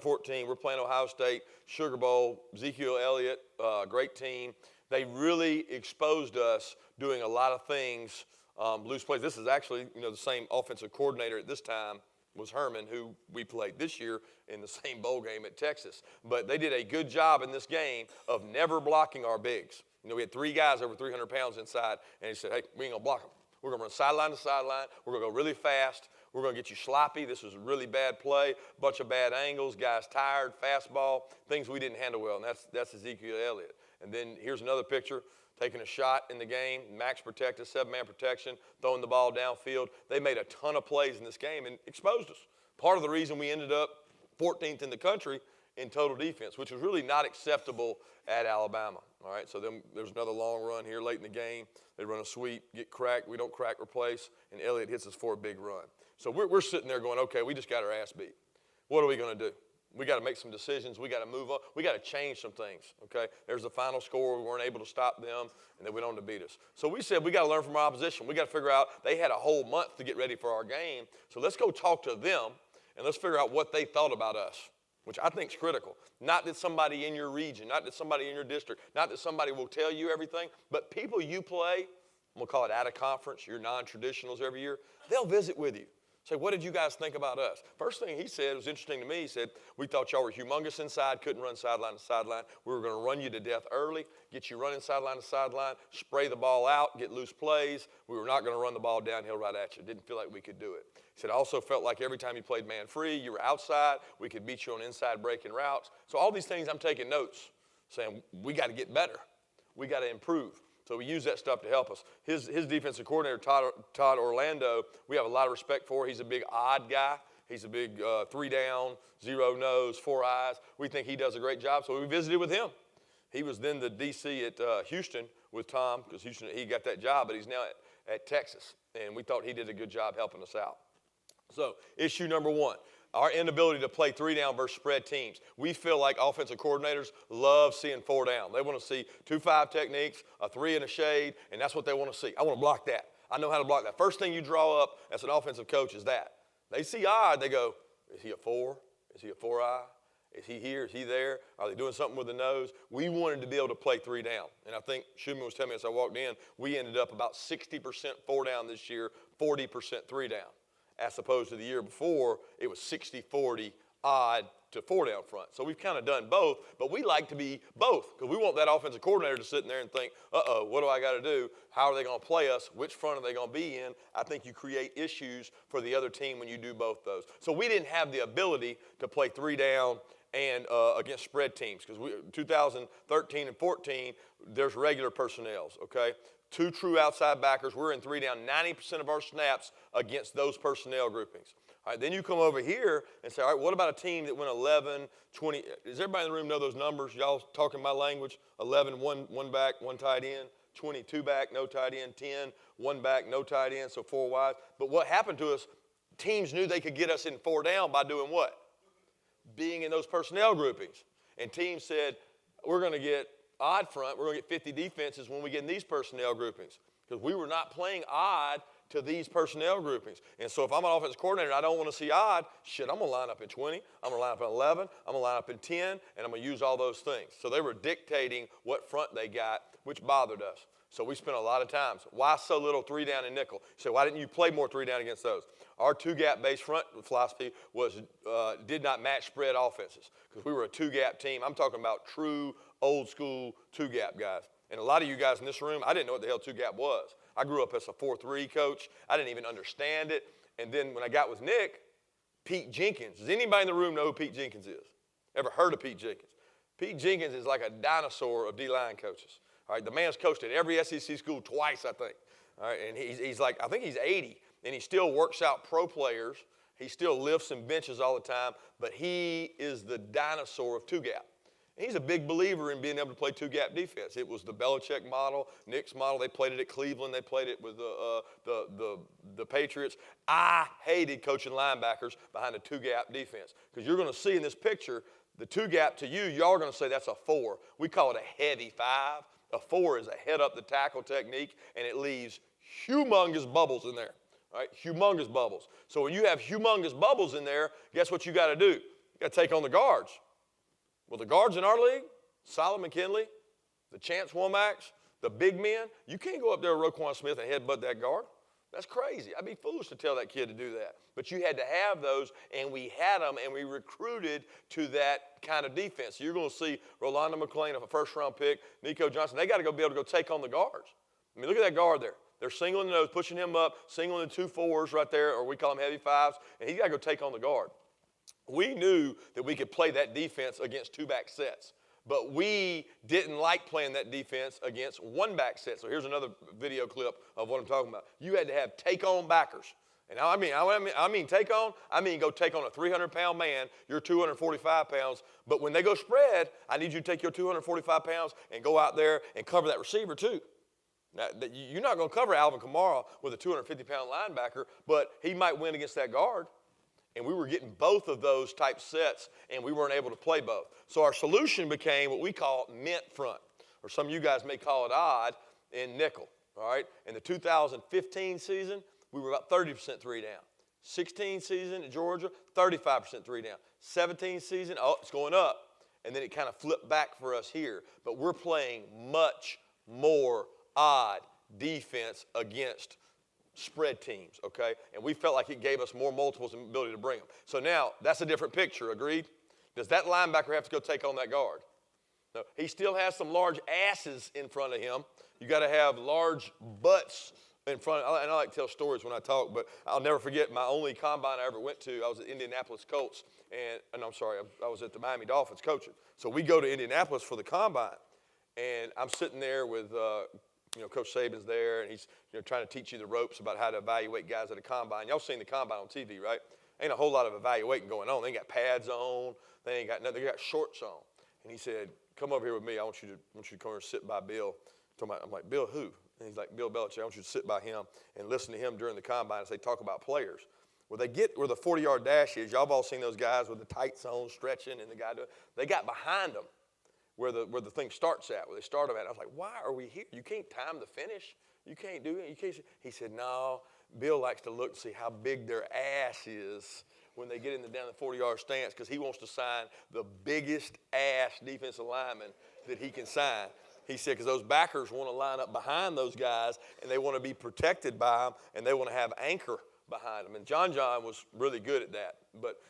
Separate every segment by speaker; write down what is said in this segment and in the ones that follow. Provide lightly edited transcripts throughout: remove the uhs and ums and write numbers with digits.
Speaker 1: 14, we're playing Ohio State, Sugar Bowl, Ezekiel Elliott, great team. They really exposed us doing a lot of things, loose plays. This is actually, the same offensive coordinator at this time was Herman, who we played this year in the same bowl game at Texas. But they did a good job in this game of never blocking our bigs. We had 3 guys over 300 pounds inside, and he said, hey, we ain't going to block them. We're going to run sideline to sideline. We're going to go really fast. We're going to get you sloppy. This was a really bad play, bunch of bad angles, guys tired, fastball, things we didn't handle well, and that's Ezekiel Elliott. And then here's another picture, taking a shot in the game, max protected, 7-man protection, throwing the ball downfield. They made a ton of plays in this game and exposed us. Part of the reason we ended up 14th in the country in total defense, which was really not acceptable at Alabama. All right, so then there's another long run here late in the game. They run a sweep, get cracked. We don't crack, replace, and Elliott hits us for a big run. So we're sitting there going, okay, we just got our ass beat. What are we going to do? We got to make some decisions. We got to move on. We got to change some things, okay? There's the final score. We weren't able to stop them, and they went on to beat us. So we said we got to learn from our opposition. We got to figure out they had a whole month to get ready for our game. So let's go talk to them, and let's figure out what they thought about us, which I think is critical. Not that somebody in your region, not that somebody in your district, not that somebody will tell you everything, but people you play, I'm going to call it out of conference, your non-traditionals every year, they'll visit with you. Say, what did you guys think about us? First thing he said was interesting to me. He said, we thought y'all were humongous inside, couldn't run sideline to sideline. We were going to run you to death early, get you running sideline to sideline, spray the ball out, get loose plays. We were not going to run the ball downhill right at you. Didn't feel like we could do it. He said, I also felt like every time you played man free, you were outside. We could beat you on inside breaking routes. So all these things I'm taking notes, saying we got to get better. We got to improve. So we use that stuff to help us. His defensive coordinator, Todd Orlando, we have a lot of respect for. He's a big odd guy. He's a big 3 down, 0 nose, 4 eyes. We think he does a great job, so we visited with him. He was then the DC at Houston with Tom, because Houston, he got that job, but he's now at Texas. And we thought he did a good job helping us out. So issue number 1. Our inability to play 3 down versus spread teams. We feel like offensive coordinators love seeing 4 down. They want to see 2-5 techniques, a 3 in a shade, and that's what they want to see. I want to block that. I know how to block that. First thing you draw up as an offensive coach is that. They see odd, they go, is he a 4? Is he a 4-eye? Is he here? Is he there? Are they doing something with the nose? We wanted to be able to play 3 down. And I think Schumann was telling me as I walked in, we ended up about 60% 4 down this year, 40% 3 down. As opposed to the year before, it was 60-40 odd to 4 down front. So we've kind of done both, but we like to be both because we want that offensive coordinator to sit in there and think, uh-oh, what do I got to do? How are they going to play us? Which front are they going to be in? I think you create issues for the other team when you do both those. So we didn't have the ability to play 3 down and against spread teams because 2013 and 14, there's regular personnels, okay? 2 true outside backers. We're in 3 down 90% of our snaps against those personnel groupings. All right, then you come over here and say, all right, what about a team that went 11, 20? Does everybody in the room know those numbers? Y'all talking my language? 11, one back, 1 tight end. 22 back, no tight end. 10, 1 back, no tight end, so 4 wide. But what happened to us, teams knew they could get us in 4 down by doing what? Being in those personnel groupings. And teams said, we're going to get odd front, we're going to get 50 defenses when we get in these personnel groupings because we were not playing odd to these personnel groupings. And so if I'm an offensive coordinator and I don't want to see odd, shit, I'm going to line up in 20, I'm going to line up in 11, I'm going to line up in 10, and I'm going to use all those things. So they were dictating what front they got, which bothered us. So we spent a lot of times. Why so little 3 down and nickel? So why didn't you play more 3 down against those? Our 2-gap base front philosophy was did not match spread offenses because we were a 2-gap team. I'm talking about true old school 2-gap guys. And a lot of you guys in this room, I didn't know what the hell 2-gap was. I grew up as a 4-3 coach. I didn't even understand it. And then when I got with Nick, Pete Jenkins. Does anybody in the room know who Pete Jenkins is? Ever heard of Pete Jenkins? Pete Jenkins is like a dinosaur of D-line coaches. All right, the man's coached at every SEC school twice, I think. All right, and he's like, I think he's 80, and he still works out pro players. He still lifts and benches all the time, but he is the dinosaur of 2-gap. He's a big believer in being able to play 2-gap defense. It was the Belichick model, Nick's model. They played it at Cleveland. They played it with the Patriots. I hated coaching linebackers behind a 2-gap defense because you're going to see in this picture the 2-gap to you, y'all are going to say that's a 4. We call it a heavy 5. A 4 is a head up the tackle technique, and it leaves humongous bubbles in there. Right? Humongous bubbles. So when you have humongous bubbles in there, guess what you got to do? You got to take on the guards. Well, the guards in our league, Solomon McKinley, the Chance Womacs, the big men, you can't go up there with Roquan Smith and headbutt that guard. That's crazy. I'd be foolish to tell that kid to do that. But you had to have those, and we had them, and we recruited to that kind of defense. So you're going to see Rolando McClain, a first-round pick, Nico Johnson. They got to be able to go take on the guards. I mean, look at that guard there. They're singling the nose, pushing him up, singling the 2 4s right there, or we call them heavy 5s, and he's got to go take on the guard. We knew that we could play that defense against 2-back sets. But we didn't like playing that defense against 1-back sets. So here's another video clip of what I'm talking about. You had to have take-on backers. And I mean take on, I mean go take on a 300-pound man, you're 245 pounds. But when they go spread, I need you to take your 245 pounds and go out there and cover that receiver too. Now, you're not going to cover Alvin Kamara with a 250-pound linebacker, but he might win against that guard. And we were getting both of those type sets, and we weren't able to play both. So our solution became what we call mint front, or some of you guys may call it odd, in nickel, all right? In the 2015 season, we were about 30% three down. 16 season at Georgia, 35% three down. 17 season, oh, it's going up. And then it kind of flipped back for us here. But we're playing much more odd defense against spread teams, okay? And we felt like it gave us more multiples and ability to bring them. So now, that's a different picture, agreed? Does that linebacker have to go take on that guard? No, he still has some large asses in front of him. You got to have large butts in front. And I like to tell stories when I talk, but I'll never forget my only combine I ever went to. I was at Indianapolis Colts, and I'm sorry, I was at the Miami Dolphins coaching. So we go to Indianapolis for the combine, and I'm sitting there with Coach Saban's there, and he's trying to teach you the ropes about how to evaluate guys at a combine. Y'all seen the combine on TV, right? Ain't a whole lot of evaluating going on. They ain't got pads on. They ain't got nothing. They got shorts on. And he said, "Come over here with me. I want you to come over and sit by Bill." I'm like, "Bill who?" And he's like, "Bill Belichick. I want you to sit by him and listen to him during the combine as they talk about players." Well, they get where the 40-yard dash is. Y'all have all seen those guys with the tights on, stretching, and the guy doing. They got behind them where the thing starts at, where they start them at. I was like, "Why are we here? You can't time the finish. You can't do it. You can't." He said, "No, Bill likes to look to see how big their ass is when they get down the 40-yard stance, because he wants to sign the biggest ass defensive lineman that he can sign." He said, because those backers want to line up behind those guys, and they want to be protected by them, and they want to have anchor behind them. And John was really good at that. But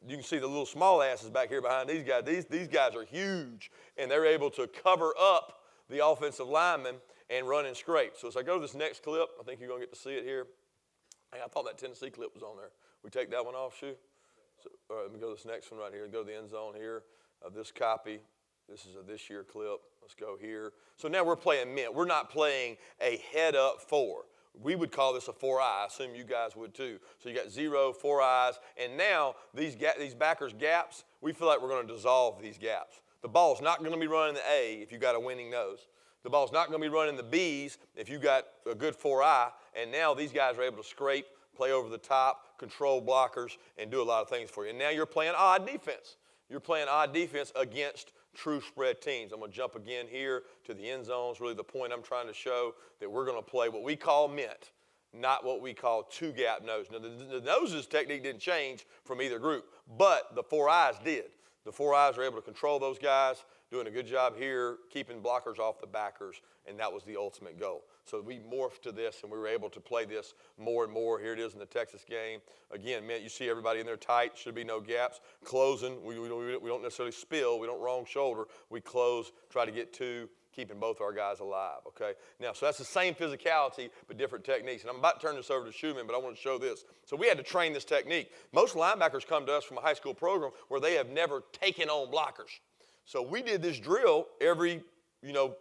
Speaker 1: you can see the little small asses back here behind these guys. These guys are huge, and they're able to cover up the offensive linemen and run and scrape. So as I go to this next clip, I think you're going to get to see it here. Hey, I thought that Tennessee clip was on there. We take that one off, Shu? So, all right, let me go to this next one right here. Go to the end zone here of this copy. This is a this year clip. Let's go here. So now we're playing mint. We're not playing a head-up 4. We would call this a 4-eye. I assume you guys would too. So you got 0, 4 eyes. And now these backers' gaps, we feel like we're going to dissolve these gaps. The ball's not going to be running the A if you got a winning nose. The ball's not going to be running the B's if you got a good 4-eye. And now these guys are able to scrape, play over the top, control blockers, and do a lot of things for you. And now you're playing odd defense. You're playing odd defense against true spread teams. I'm going to jump again here to the end zones. Really the point I'm trying to show that we're going to play what we call mint, not what we call 2-gap nose. Now, the noses technique didn't change from either group, but the 4 eyes did. The 4 eyes are able to control those guys, doing a good job here, keeping blockers off the backers, and that was the ultimate goal. So we morphed to this, and we were able to play this more and more. Here it is in the Texas game. Again, man, you see everybody in there tight. Should be no gaps. Closing, we don't necessarily spill. We don't wrong shoulder. We close, try to get 2, keeping both our guys alive, okay? Now, so that's the same physicality, but different techniques. And I'm about to turn this over to Schumann, but I want to show this. So we had to train this technique. Most linebackers come to us from a high school program where they have never taken on blockers. So we did this drill every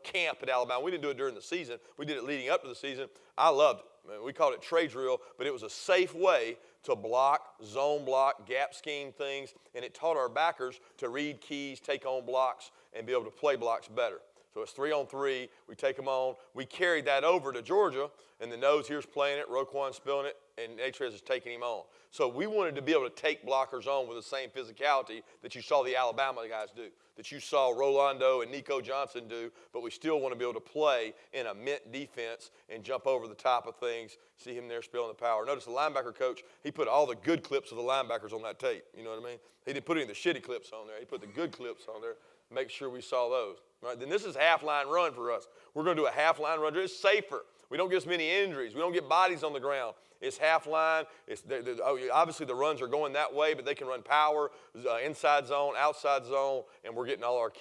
Speaker 1: camp at Alabama. We didn't do it during the season. We did it leading up to the season. I loved it. We called it trade drill, but it was a safe way to block, zone block, gap scheme things, and it taught our backers to read keys, take on blocks, and be able to play blocks better. So it's 3-on-3. We take them on. We carried that over to Georgia, and the nose here's playing it. Roquan's spilling it, and Natrez is taking him on. So we wanted to be able to take blockers on with the same physicality that you saw the Alabama guys do, that you saw Rolando and Nico Johnson do, but we still want to be able to play in a mint defense and jump over the top of things, see him there spilling the power. Notice the linebacker coach, he put all the good clips of the linebackers on that tape. You know what I mean? He didn't put any of the shitty clips on there. He put the good clips on there, make sure we saw those. Right? Then this is half-line run for us. We're going to do a half-line run. It's safer. We don't get as many injuries. We don't get bodies on the ground. It's half-line. Obviously, the runs are going that way, but they can run power, inside zone, outside zone, and we're getting all our